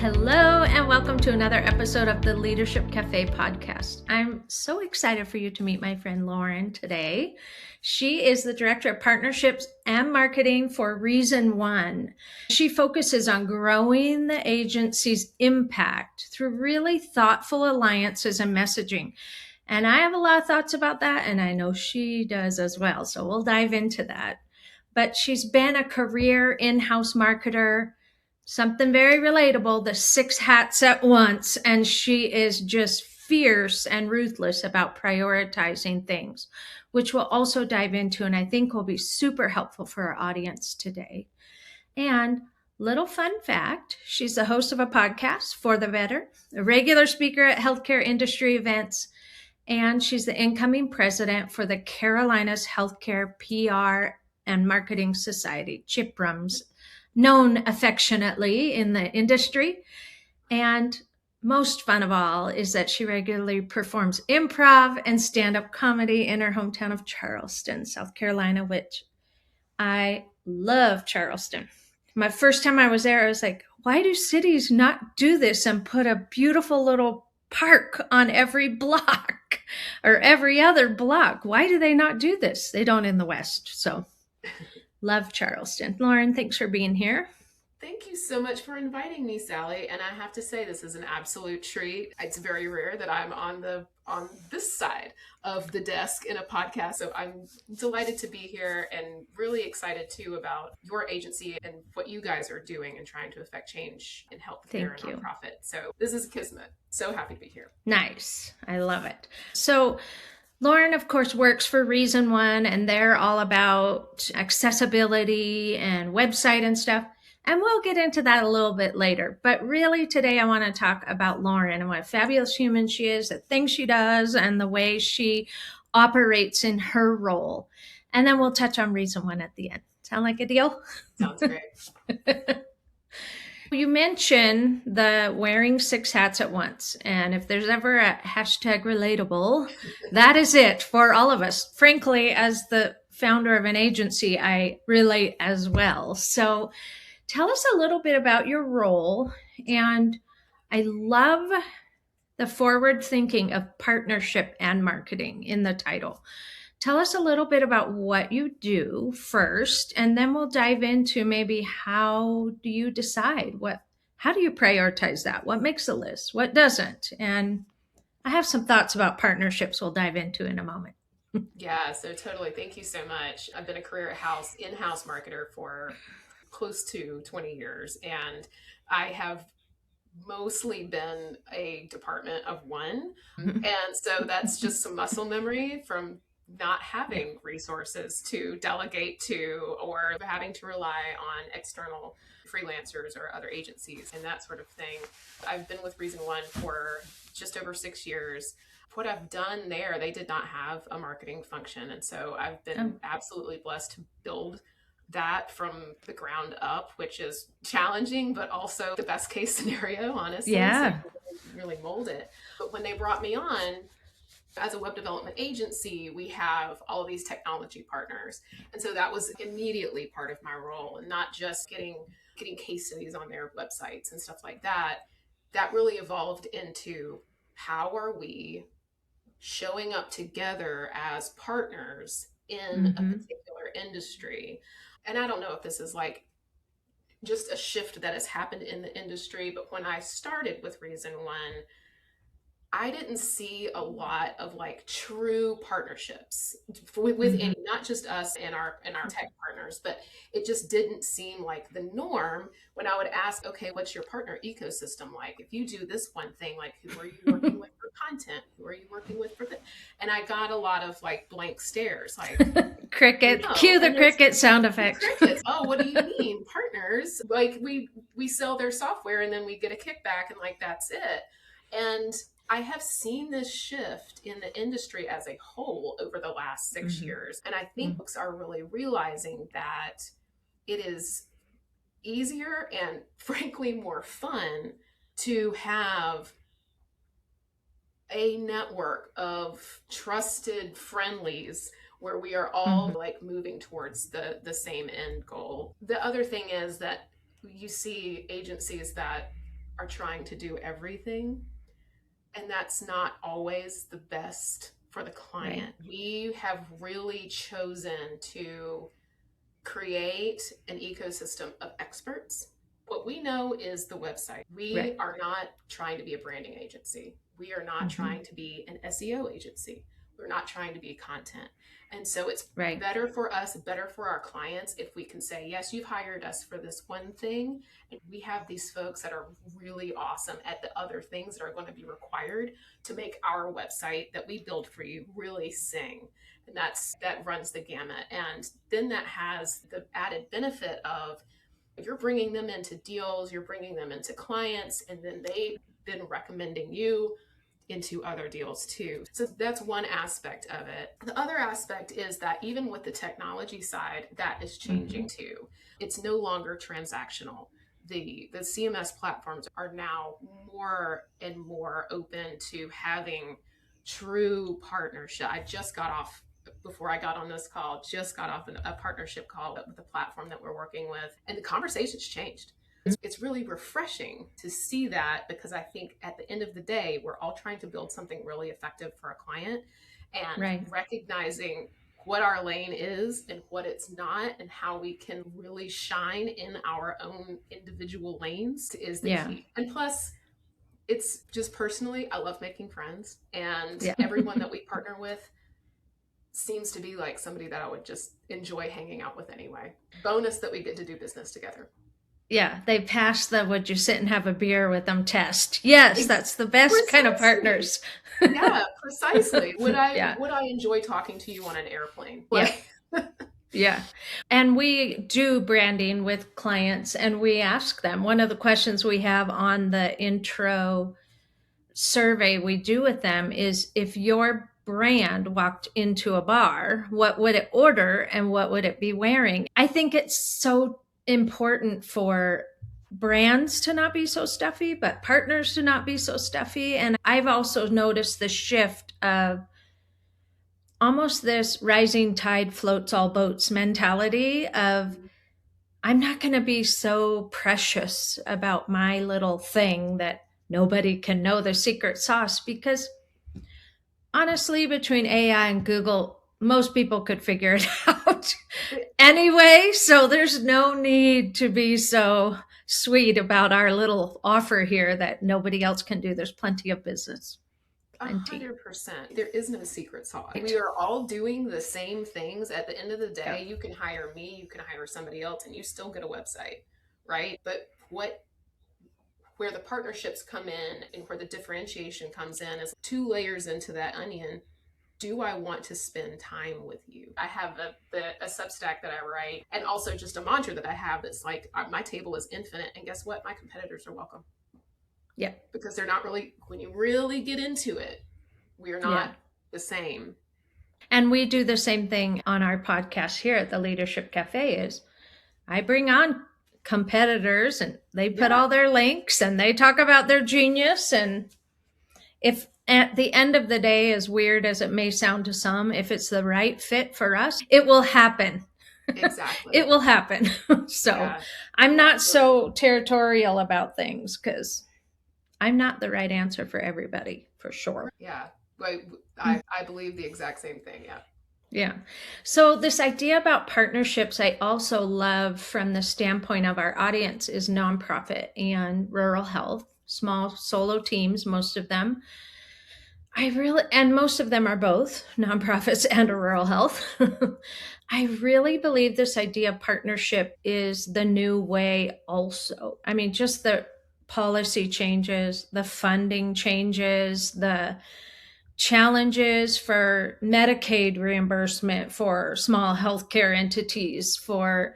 Hello, and welcome to another episode of the Leadership Cafe podcast. I'm so excited for you to meet my friend Lauren today. She is the Director of Partnerships and Marketing for Reason One. She focuses on growing the agency's impact through really thoughtful alliances and messaging. And I have a lot of thoughts about that, and I know she does as well. So we'll dive into that. But she's been a career in-house marketer, something very relatable, the 6 hats at once. And she is just fierce and ruthless about prioritizing things, which we'll also dive into and I think will be super helpful for our audience today. And little fun fact, she's the host of a podcast, For the Better, a regular speaker at healthcare industry events, and she's the incoming president for the Carolinas Healthcare PR and Marketing Society, CHIPRMS, known affectionately in the industry. And most fun of all is that she regularly performs improv and stand-up comedy in her hometown of Charleston, South Carolina, which I love Charleston. My first time I was there, I was like, why do cities not do this and put a beautiful little park on every block or every other block? Why do they not do this? They don't in the West. So love Charleston. Lauren, thanks for being here. Thank you so much for inviting me, Sally. And I have to say, this is an absolute treat. It's very rare that I'm on this side of the desk in a podcast. So I'm delighted to be here and really excited too about your agency and what you guys are doing and trying to affect change in healthcare and nonprofit. So this is kismet. So happy to be here. Nice. I love it. So Lauren, of course, works for Reason One, and they're all about accessibility and website and stuff. And we'll get into that a little bit later. But really today I want to talk about Lauren and what a fabulous human she is, the things she does, and the way she operates in her role. And then we'll touch on Reason One at the end. Sound like a deal? Sounds great. You mentioned the wearing 6 hats at once. And if there's ever a hashtag relatable, that is it for all of us. Frankly, as the founder of an agency, I relate as well. So tell us a little bit about your role. And I love the forward thinking of partnership and marketing in the title. Tell us a little bit about what you do first, and then we'll dive into maybe how do you decide how do you prioritize that? What makes a list? What doesn't? And I have some thoughts about partnerships we'll dive into in a moment. Yeah, so totally. Thank you so much. I've been a career in-house marketer for close to 20 years, and I have mostly been a department of one. And so that's just some muscle memory from not having resources to delegate to or having to rely on external freelancers or other agencies and that sort of thing. I've been with Reason One for just over 6 years. What I've done there, they did not have a marketing function. And so I've been absolutely blessed to build that from the ground up, which is challenging, but also the best case scenario, honestly. Yeah. So really mold it. But when they brought me on, as a web development agency, we have all of these technology partners. And so that was immediately part of my role, and not just getting case studies on their websites and stuff like that. That really evolved into how are we showing up together as partners in a particular industry. And I don't know if this is like just a shift that has happened in the industry, but when I started with Reason One, I didn't see a lot of like true partnerships with any, not just us and our tech partners, but it just didn't seem like the norm when I would ask, okay, what's your partner ecosystem like? If you do this one thing, like who are you working with for content? Who are you working with for this? And I got a lot of like blank stares, like cricket, cue the cricket sound effects. Crickets. Oh, what do you mean partners? Like we sell their software and then we get a kickback and like, that's it. And I have seen this shift in the industry as a whole over the last 6 years. And I think folks are really realizing that it is easier and frankly more fun to have a network of trusted friendlies where we are all like moving towards the same end goal. The other thing is that you see agencies that are trying to do everything. And that's not always the best for the client. Right. We have really chosen to create an ecosystem of experts. What we know is the website. We are not trying to be a branding agency. We are not trying to be an SEO agency. We're not trying to be content. And so it's better for us, better for our clients if we can say, yes, you've hired us for this one thing. And we have these folks that are really awesome at the other things that are going to be required to make our website that we build for you really sing. And that runs the gamut. And then that has the added benefit of you're bringing them into deals, you're bringing them into clients, and then they've been recommending you into other deals too. So that's one aspect of it. The other aspect is that even with the technology side, that is changing too. It's no longer transactional. The CMS platforms are now more and more open to having true partnership. I just got off, before I got on this call, a partnership call with the platform that we're working with, and the conversation's changed. It's really refreshing to see that, because I think at the end of the day, we're all trying to build something really effective for a client, and recognizing what our lane is and what it's not, and how we can really shine in our own individual lanes is the key. And plus, it's just personally, I love making friends, and everyone that we partner with seems to be like somebody that I would just enjoy hanging out with anyway. Bonus that we get to do business together. Yeah, they pass the would you sit and have a beer with them test. Yes, that's the best kind of partners. Yeah, precisely. Would I enjoy talking to you on an airplane? Yeah. And we do branding with clients, and we ask them, one of the questions we have on the intro survey we do with them is, if your brand walked into a bar, what would it order and what would it be wearing? I think it's so important for brands to not be so stuffy, but partners to not be so stuffy. And I've also noticed the shift of almost this rising tide floats all boats mentality of, I'm not going to be so precious about my little thing that nobody can know the secret sauce, because honestly, between AI and Google, most people could figure it out anyway. So there's no need to be so sweet about our little offer here that nobody else can do. There's plenty of business. 100%. There is no secret sauce. We are all doing the same things. At the end of the day, you can hire me, you can hire somebody else, and you still get a website, right? But where the partnerships come in and where the differentiation comes in is 2 layers into that onion. Do I want to spend time with you? I have a Substack that I write, and also just a mantra that I have that's like, my table is infinite, and guess what? My competitors are welcome. Yeah. Because they're not really, when you really get into it, we're not the same. And we do the same thing on our podcast here at the Leadership Cafe. Is I bring on competitors, and they put all their links, and they talk about their genius. And if at the end of the day, as weird as it may sound to some, if it's the right fit for us, it will happen. Exactly. It will happen. So I'm not so territorial about things, because I'm not the right answer for everybody, for sure. Yeah. I believe the exact same thing. Yeah. Yeah. So this idea about partnerships, I also love from the standpoint of our audience, is nonprofit and rural health, small solo teams, most of them. And most of them are both nonprofits and rural health. I really believe this idea of partnership is the new way also. I mean, just the policy changes, the funding changes, the challenges for Medicaid reimbursement for small healthcare entities, for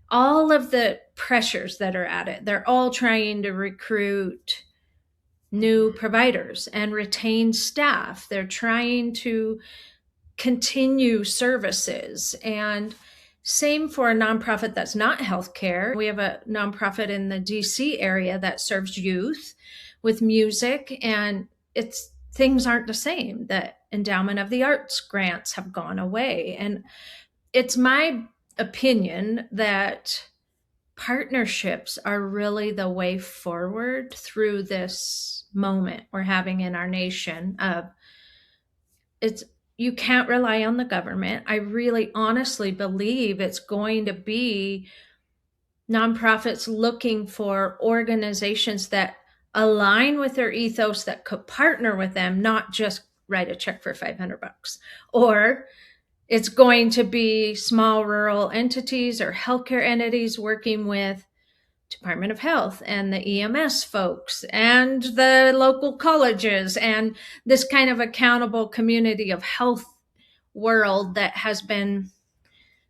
all of the pressures that are at it. They're all trying to recruit new providers and retain staff. They're trying to continue services. And same for a nonprofit that's not healthcare. We have a nonprofit in the DC area that serves youth with music, and things aren't the same. The Endowment of the Arts grants have gone away. And it's my opinion that partnerships are really the way forward through this moment we're having in our nation of it's you can't rely on the government. I really honestly believe it's going to be nonprofits looking for organizations that align with their ethos, that could partner with them, not just write a check for $500. Or it's going to be small rural entities or healthcare entities working with Department of Health and the EMS folks and the local colleges and this kind of accountable community of health world that has been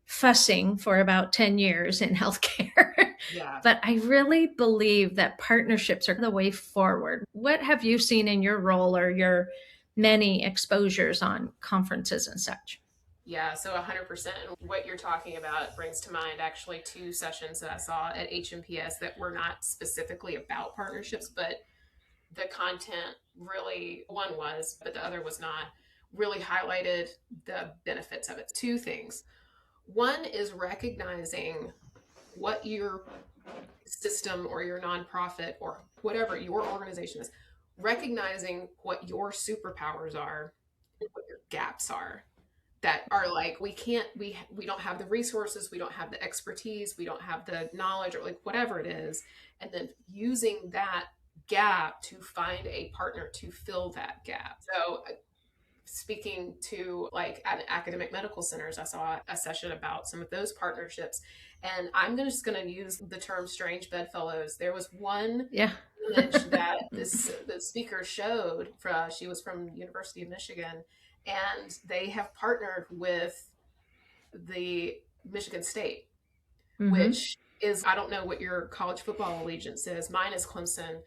fussing for about 10 years in healthcare. Yeah. But I really believe that partnerships are the way forward. What have you seen in your role or your many exposures on conferences and such? Yeah, so 100%. What you're talking about brings to mind actually two sessions that I saw at HMPS that were not specifically about partnerships, but the content really, one was, but the other was not, really highlighted the benefits of it. Two things. One is recognizing what your system or your nonprofit or whatever your organization is, recognizing what your superpowers are and what your gaps are that are like we don't have the resources, we don't have the expertise, we don't have the knowledge, or like whatever it is, and then using that gap to find a partner to fill that gap. So speaking to like at academic medical centers, I saw a session about some of those partnerships, and I'm just going to use the term strange bedfellows. There was one image that the speaker showed. She was from University of Michigan, and they have partnered with the Michigan State, which is, I don't know what your college football allegiance is. Mine is Clemson.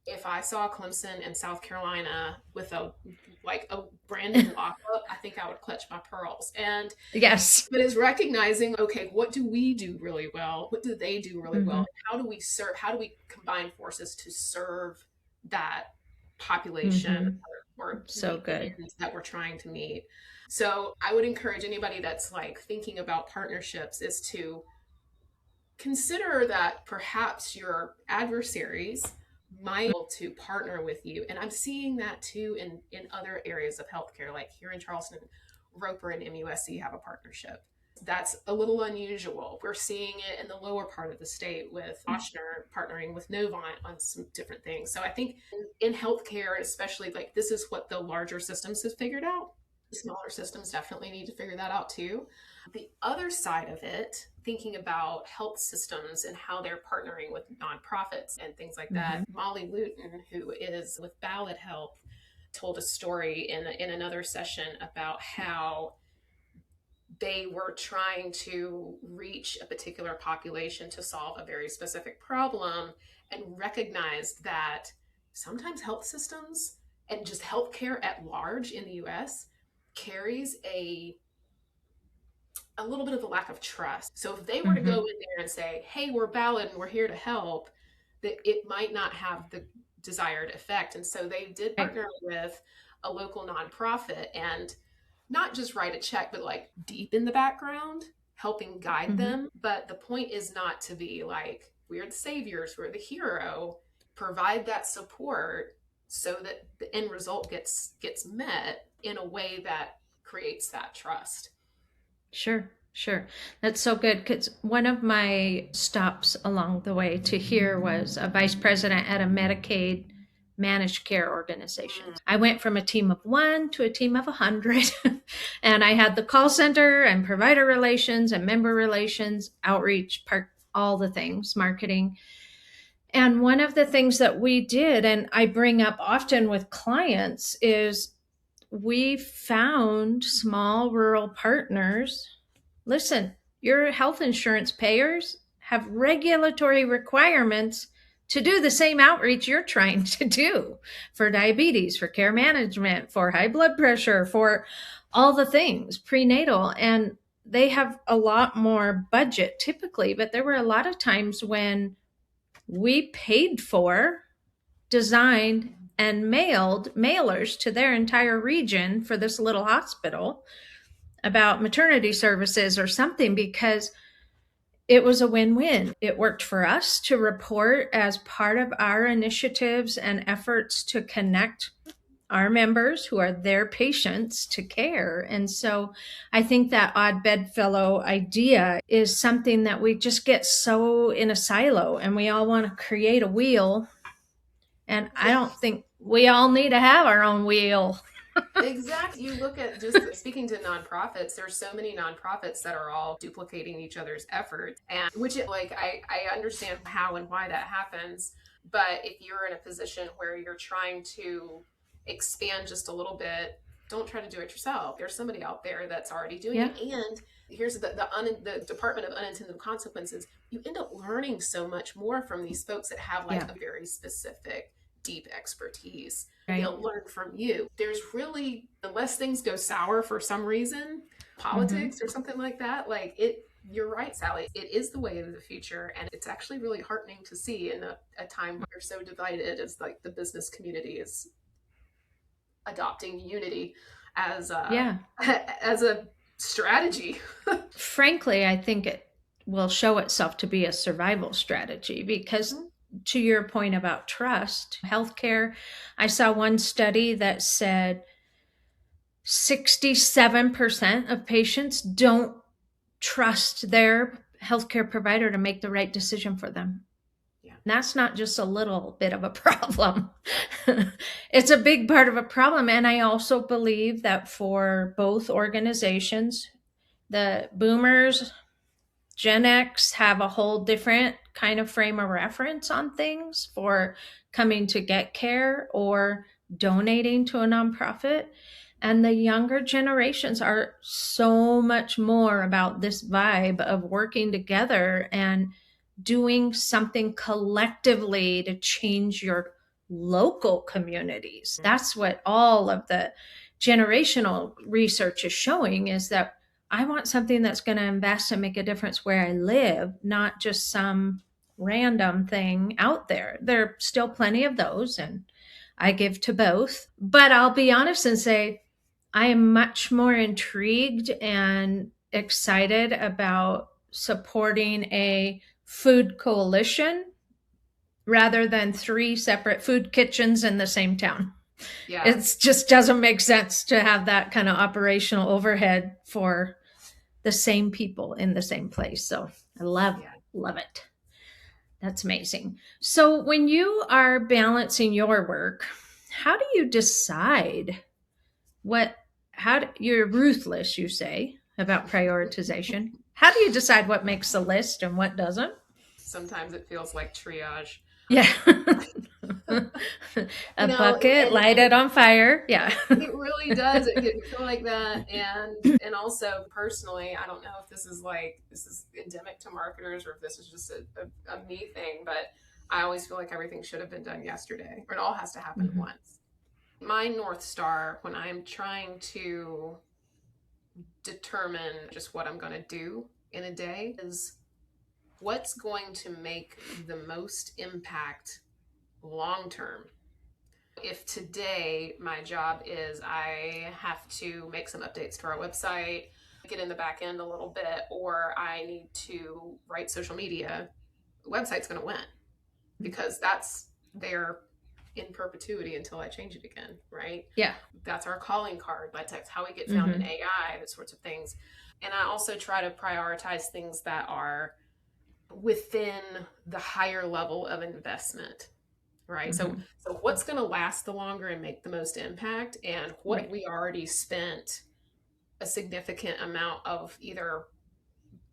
If I saw Clemson and South Carolina with a Brandon lockup, I think I would clutch my pearls. And yes, but is recognizing, okay, what do we do really well? What do they do really well? How do we serve? How do we combine forces to serve that population or so good that we're trying to meet? So I would encourage anybody that's like thinking about partnerships is to consider that perhaps your adversaries might to partner with you. And I'm seeing that too in other areas of healthcare, like here in Charleston, Roper and MUSC have a partnership. That's a little unusual. We're seeing it in the lower part of the state with Ochsner partnering with Novant on some different things. So I think in healthcare, especially, like this is what the larger systems have figured out. The smaller systems definitely need to figure that out too. The other side of it, thinking about health systems and how they're partnering with nonprofits and things like that. Molly Luton, who is with Ballad Health, told a story in another session about how they were trying to reach a particular population to solve a very specific problem, and recognized that sometimes health systems and just healthcare at large in the US carries a little bit of a lack of trust. So if they were to go in there and say, hey, we're Ballad and we're here to help, that it might not have the desired effect. And so they did partner with a local nonprofit and not just write a check, but like deep in the background, helping guide them. But the point is not to be like, we're the saviors, we're the hero. Provide that support so that the end result gets met in a way that creates that trust. Sure. That's so good, because one of my stops along the way to here was a vice president at a Medicaid managed care organization. I went from a team of 1 to a team of 100, and I had the call center and provider relations and member relations, outreach, all the things, marketing. And one of the things that we did, and I bring up often with clients, is we found small rural partners. Listen, your health insurance payers have regulatory requirements to do the same outreach you're trying to do for diabetes, for care management, for high blood pressure, for all the things, prenatal. And they have a lot more budget typically, but there were a lot of times when we paid for, designed, and mailed mailers to their entire region for this little hospital about maternity services or something, because it was a win-win. It worked for us to report as part of our initiatives and efforts to connect our members who are their patients to care. And so I think that odd bedfellow idea is something that we just get so in a silo, and we all want to create a wheel. And I don't think we all need to have our own wheel. Exactly. You look at, just speaking to nonprofits, there's so many nonprofits that are all duplicating each other's efforts. And which, like, I understand how and why that happens. But if you're in a position where you're trying to expand just a little bit, don't try to do it yourself. There's somebody out there that's already doing it. And here's the Department of Unintended Consequences. You end up learning so much more from these folks that have like a very specific, deep expertise. Right. They'll learn from you. There's really, unless things go sour for some reason, politics or something like that, like it, you're right, Sally. It is the way of the future. And it's actually really heartening to see in a time where you're so divided as like the business community is adopting unity as as a strategy. Frankly, I think it will show itself to be a survival strategy because to your point about trust, healthcare, I saw one study that said 67% of patients don't trust their healthcare provider to make the right decision for them. Yeah. And that's not just a little bit of a problem. It's a big part of a problem. And I also believe that for both organizations, the boomers, Gen X have a whole different kind of frame of reference on things for coming to get care or donating to a nonprofit. And the younger generations are so much more about this vibe of working together and doing something collectively to change your local communities. That's what all of the generational research is showing, is that I want something that's going to invest and make a difference where I live, not just some random thing out there. There are still plenty of those, and I give to both. But I'll be honest and say I am much more intrigued and excited about supporting a food coalition rather than 3 separate food kitchens in the same town. Yeah. It just doesn't make sense to have that kind of operational overhead for the same people in the same place. So I love it. That's amazing. So when you are balancing your work, how do you decide you're ruthless, you say, about prioritization. How do you decide what makes the list and what doesn't? Sometimes it feels like triage. Yeah. Bucket, light it on fire. Yeah. It really does. It can feel like that. And also personally, I don't know if this is endemic to marketers or if this is just a me thing, but I always feel like everything should have been done yesterday, or it all has to happen at once. My North Star when I'm trying to determine just what I'm going to do in a day is what's going to make the most impact long term. If today my job is I have to make some updates to our website, get in the back end a little bit, or I need to write social media, the website's going to win because that's there in perpetuity until I change it again, right? Yeah. That's our calling card. That's how we get found in AI, that sorts of things. And I also try to prioritize things that are within the higher level of investment, right? So what's going to last the longer and make the most impact, and what we already spent a significant amount of either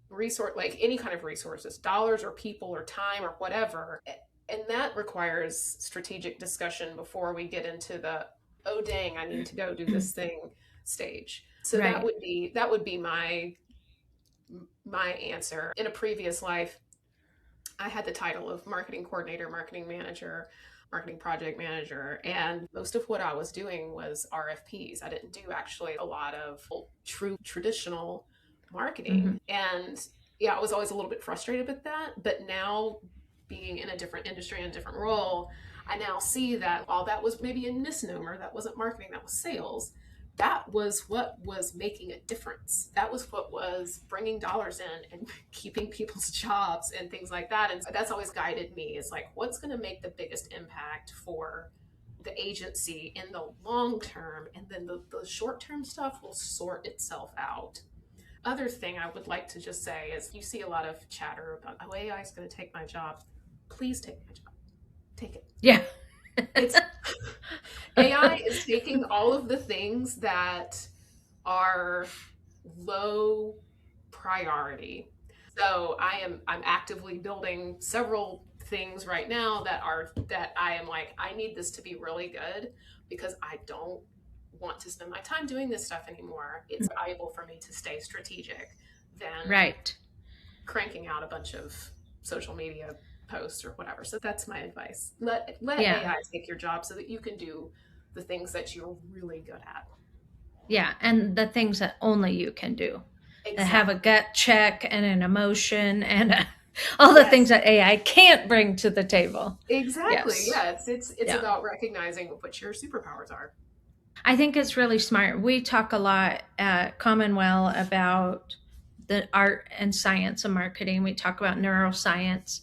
resource, like any kind of resources, dollars or people or time or whatever. And that requires strategic discussion before we get into the, oh, dang, I need to go do this thing stage. So that would be my answer. In a previous life, I had the title of marketing coordinator, marketing manager, marketing project manager. And most of what I was doing was RFPs. I didn't do actually a lot of true traditional marketing. And I was always a little bit frustrated with that. But now, being in a different industry and a different role, I now see that while that was maybe a misnomer, that wasn't marketing, that was sales. that was what was making a difference. That was what was bringing dollars in and keeping people's jobs and things like that. And that's always guided me. It's like, what's going to make the biggest impact for the agency in the long term? And then the short term stuff will sort itself out. Other thing I would like to just say is you see a lot of chatter about, oh, AI is going to take my job. Please take my job. Take it. Yeah. It's AI is taking all of the things that are low priority. So I'm actively building several things right now that I am like, I need this to be really good because I don't want to spend my time doing this stuff anymore. It's valuable for me to stay strategic than cranking out a bunch of social media posts or whatever. So that's my advice. Let AI take your job so that you can do the things that you're really good at. Yeah, and the things that only you can do. Exactly. That have a gut check and an emotion and all the things that AI can't bring to the table. Exactly. Yes. It's about recognizing what your superpowers are. I think it's really smart. We talk a lot at Commonwealth about the art and science of marketing. We talk about neuroscience.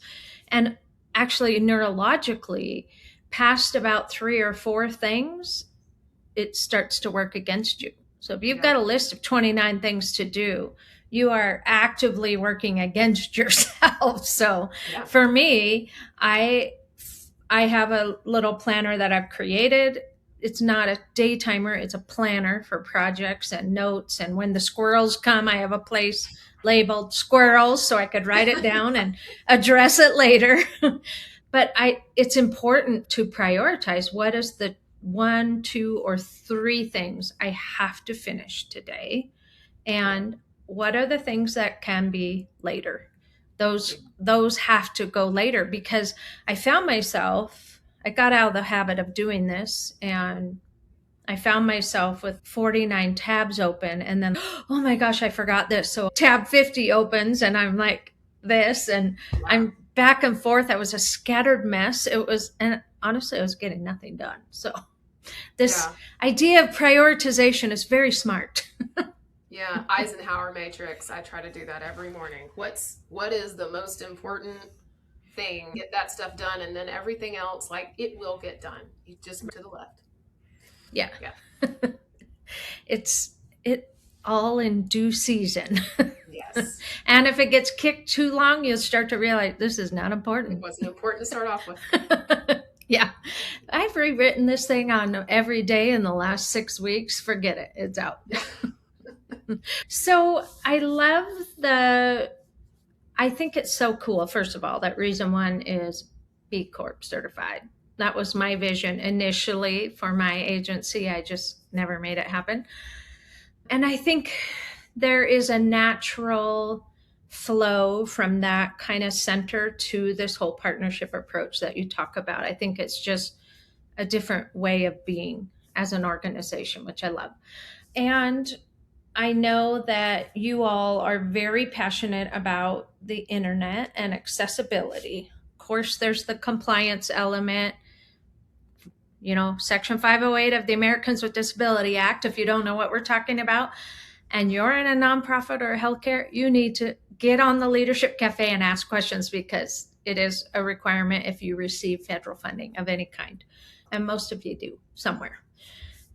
And actually, neurologically, past about 3 or 4 things, it starts to work against you. So if you've got a list of 29 things to do, you are actively working against yourself. So for me, I have a little planner that I've created. It's not a day timer. It's a planner for projects and notes. And when the squirrels come, I have a place labeled squirrels so I could write it down and address it later. But it's important to prioritize what is the 1, 2, or 3 things I have to finish today. And what are the things that can be later? Those have to go later because I found myself, I got out of the habit of doing this and I found myself with 49 tabs open and then, oh my gosh, I forgot this. So tab 50 opens and I'm like this and I'm back and forth. I was a scattered mess. And honestly, I was getting nothing done. So this idea of prioritization is very smart. Yeah, Eisenhower matrix. I try to do that every morning. What is the most important thing? Get that stuff done, and then everything else, like it will get done. You just move to the left. Yeah. It all in due season. Yes. And if it gets kicked too long, you'll start to realize this is not important. It wasn't important to start off with. Yeah. I've rewritten this thing on every day in the last 6 weeks. Forget it. It's out. So I love I think it's so cool. First of all, that reason 1 is B Corp-certified. That was my vision initially for my agency. I just never made it happen. And I think there is a natural flow from that kind of center to this whole partnership approach that you talk about. I think it's just a different way of being as an organization, which I love. And I know that you all are very passionate about the internet and accessibility. Of course, there's the compliance element. Section 508 of the Americans with Disability Act, if you don't know what we're talking about, and you're in a nonprofit or healthcare, you need to get on the Leadership Cafe and ask questions because it is a requirement if you receive federal funding of any kind. And most of you do somewhere.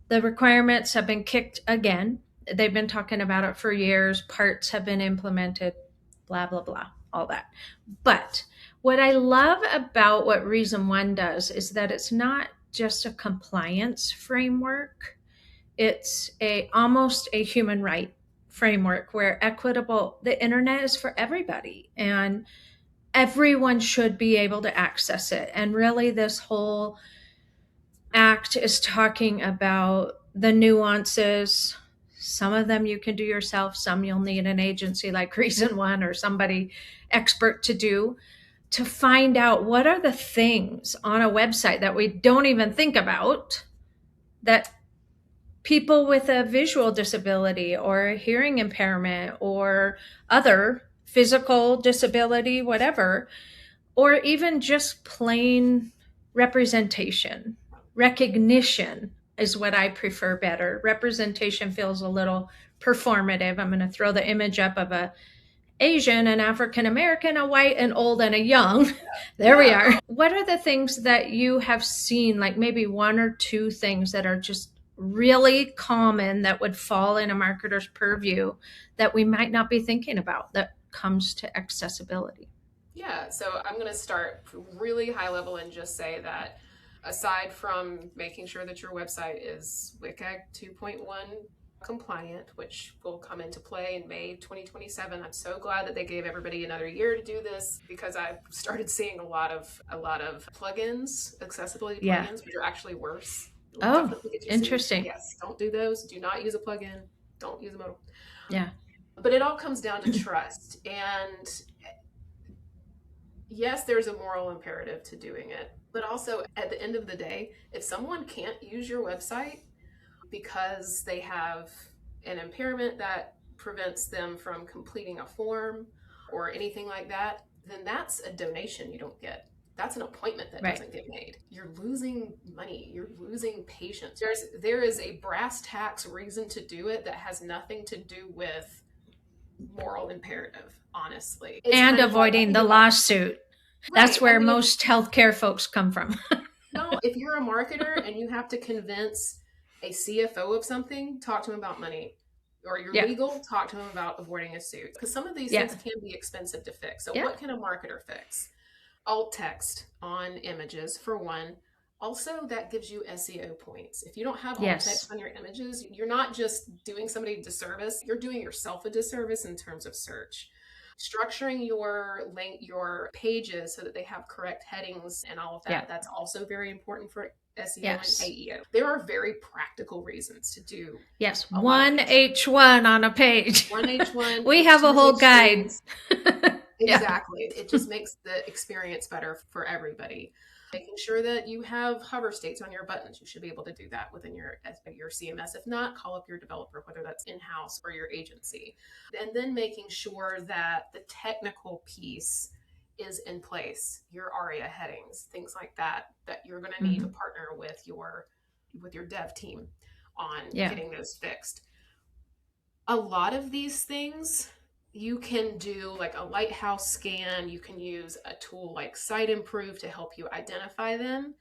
The requirements have been kicked again. They've been talking about it for years. Parts have been implemented, blah, blah, blah, all that. But what I love about what Reason 1 does is that it's not just a compliance framework. It's almost a human right framework where the internet is for everybody and everyone should be able to access it. And really this whole act is talking about the nuances. Some of them you can do yourself. Some you'll need an agency like Reason 1 or somebody expert to do, to find out what are the things on a website that we don't even think about that people with a visual disability or a hearing impairment or other physical disability, whatever, or even just plain representation, recognition is what I prefer better. Representation feels a little performative. I'm going to throw the image up of a Asian, an African American, a white, an old, and a young. There we are. What are the things that you have seen, like maybe one or two things that are just really common that would fall in a marketer's purview that we might not be thinking about that comes to accessibility? Yeah, so I'm going to start really high level and just say that aside from making sure that your website is WCAG 2.1 compliant, which will come into play in May 2027. I'm so glad that they gave everybody another year to do this, because I've started seeing a lot of plugins, accessibility plugins, which are actually worse. Oh, interesting. Yes, don't do those. Do not use a plugin. Don't use a modal. Yeah. But it all comes down to trust. And yes, there's a moral imperative to doing it. But also, at the end of the day, if someone can't use your website because they have an impairment that prevents them from completing a form or anything like that, then that's a donation you don't get. That's an appointment that doesn't get made. You're losing money. You're losing patience. There is a brass tacks reason to do it that has nothing to do with moral imperative, honestly. And avoiding the lawsuit. That's where most healthcare folks come from. No, if you're a marketer and you have to convince a CFO of something, talk to him about money. Or you're legal, talk to him about avoiding a suit. Because some of these things can be expensive to fix. So what can a marketer fix? Alt text on images, for one. Also, that gives you SEO points. If you don't have alt text on your images, you're not just doing somebody a disservice, you're doing yourself a disservice in terms of search. Structuring your pages so that they have correct headings and all of that, that's also very important for SEO and AEO. There are very practical reasons to do. Yes, one H1 on a page. One H1. We have a whole guide. Exactly. It just makes the experience better for everybody. Making sure that you have hover states on your buttons. You should be able to do that within your CMS. If not, call up your developer, whether that's in-house or your agency. And then making sure that the technical piece is in place, your ARIA headings, things like that you're going to need to partner with your dev team on getting those fixed. A lot of these things you can do, like a lighthouse scan. You can use a tool like Site Improve to help you identify them.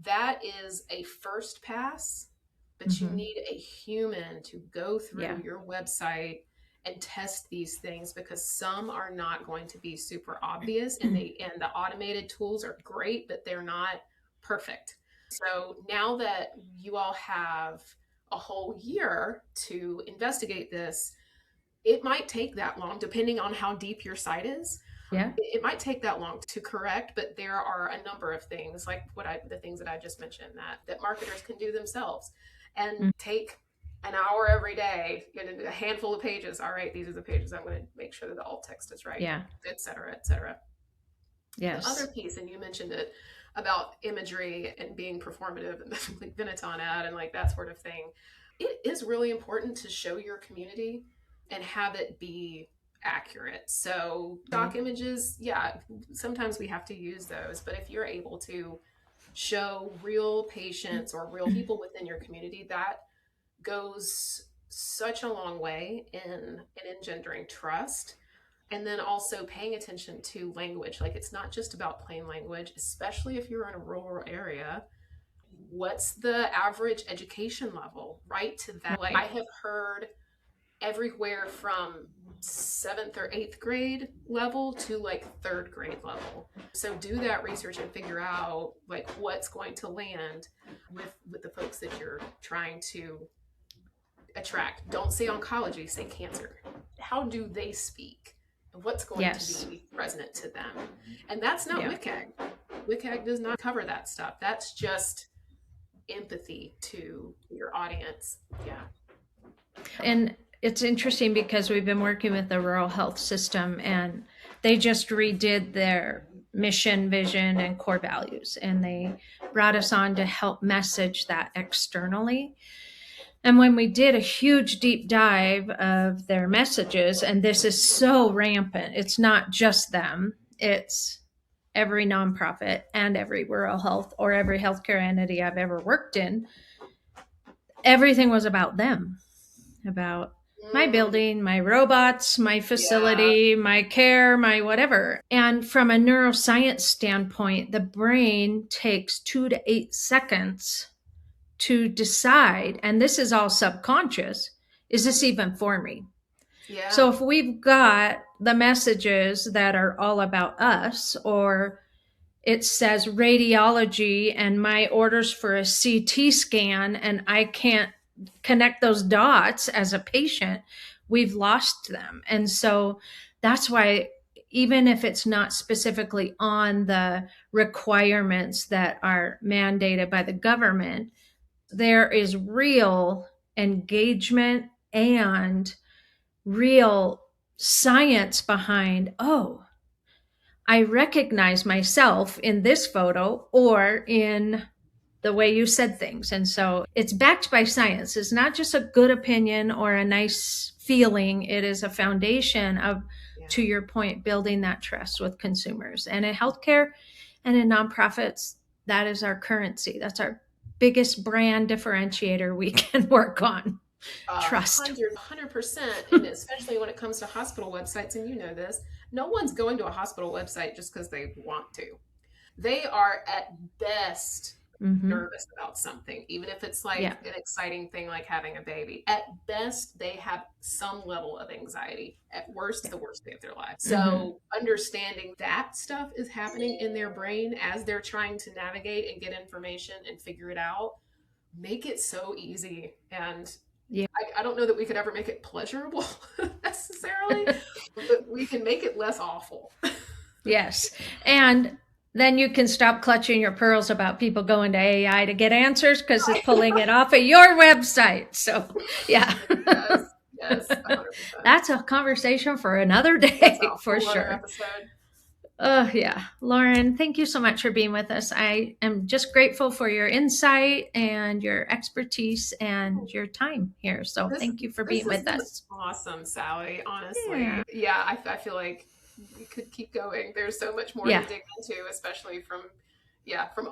That is a first pass, but you need a human to go through your website and test these things, because some are not going to be super obvious, and the automated tools are great, but they're not perfect. So now that you all have a whole year to investigate this, it might take that long, depending on how deep your site is. It might take that long to correct, but there are a number of things, like the things that I just mentioned, that marketers can do themselves, and take an hour every day, get a handful of pages. All right, these are the pages I'm going to make sure that the alt text is right, et cetera, et cetera. Yes. The other piece, and you mentioned it, about imagery and being performative, and the like Benetton ad and like that sort of thing. It is really important to show your community and have it be accurate. So stock images, sometimes we have to use those, but if you're able to show real patients or real people within your community, that goes such a long way in engendering trust. And then also paying attention to language. Like, it's not just about plain language, especially if you're in a rural area. What's the average education level? Right to that. Like, I have heard everywhere from 7th or 8th grade level to like 3rd grade level. So do that research and figure out like what's going to land with the folks that you're trying to attract. Don't say oncology, say cancer. How do they speak? What's going to be resonant to them? And that's not WCAG. WCAG does not cover that stuff. That's just empathy to your audience. And it's interesting because we've been working with the rural health system, and they just redid their mission, vision, and core values. And they brought us on to help message that externally. And when we did a huge deep dive of their messages, and this is so rampant, it's not just them, it's every nonprofit and every rural health or every healthcare entity I've ever worked in. everything was about them, about my building, my robots, my facility, my care, my whatever. And from a neuroscience standpoint, the brain takes 2 to 8 seconds to decide, and this is all subconscious, is this even for me? Yeah. So if we've got the messages that are all about us, or it says radiology and my orders for a CT scan, and I can't connect those dots as a patient, we've lost them. And so that's why, even if it's not specifically on the requirements that are mandated by the government, there is real engagement and real science behind, oh, I recognize myself in this photo or in the way you said things. And so it's backed by science. It's not just a good opinion or a nice feeling. It is a foundation of, to your point, building that trust with consumers. And in healthcare and in nonprofits, that is our currency. That's our biggest brand differentiator we can work on. Trust. 100%. And especially when it comes to hospital websites, and you know this, no one's going to a hospital website just because they want to. They are at best nervous about something, even if it's like an exciting thing like having a baby. At best, they have some level of anxiety. At worst, the worst day of their life. So understanding that stuff is happening in their brain as they're trying to navigate and get information and figure it out, make it so easy. And I don't know that we could ever make it pleasurable necessarily, but we can make it less awful. Yes. And then you can stop clutching your pearls about people going to AI to get answers because it's pulling it off of your website. So, yeah. Yes, 100%. That's a conversation for another day, for sure. Oh, yeah. Lauren, thank you so much for being with us. I am just grateful for your insight and your expertise and your time here. So thank you for being with us. Awesome, Sally. Honestly. Yeah, I feel like we could keep going. There's so much more to dig into, especially from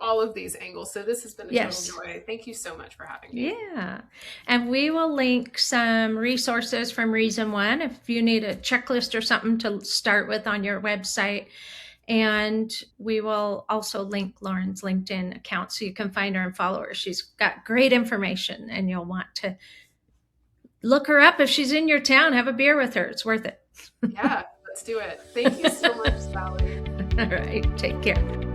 all of these angles. So this has been a total joy. Thank you so much for having me. Yeah. And we will link some resources from Reason One if you need a checklist or something to start with on your website. And we will also link Lauren's LinkedIn account so you can find her and follow her. She's got great information and you'll want to look her up. If she's in your town, have a beer with her. It's worth it. Yeah, let's do it. Thank you so much, Sally. All right. Take care.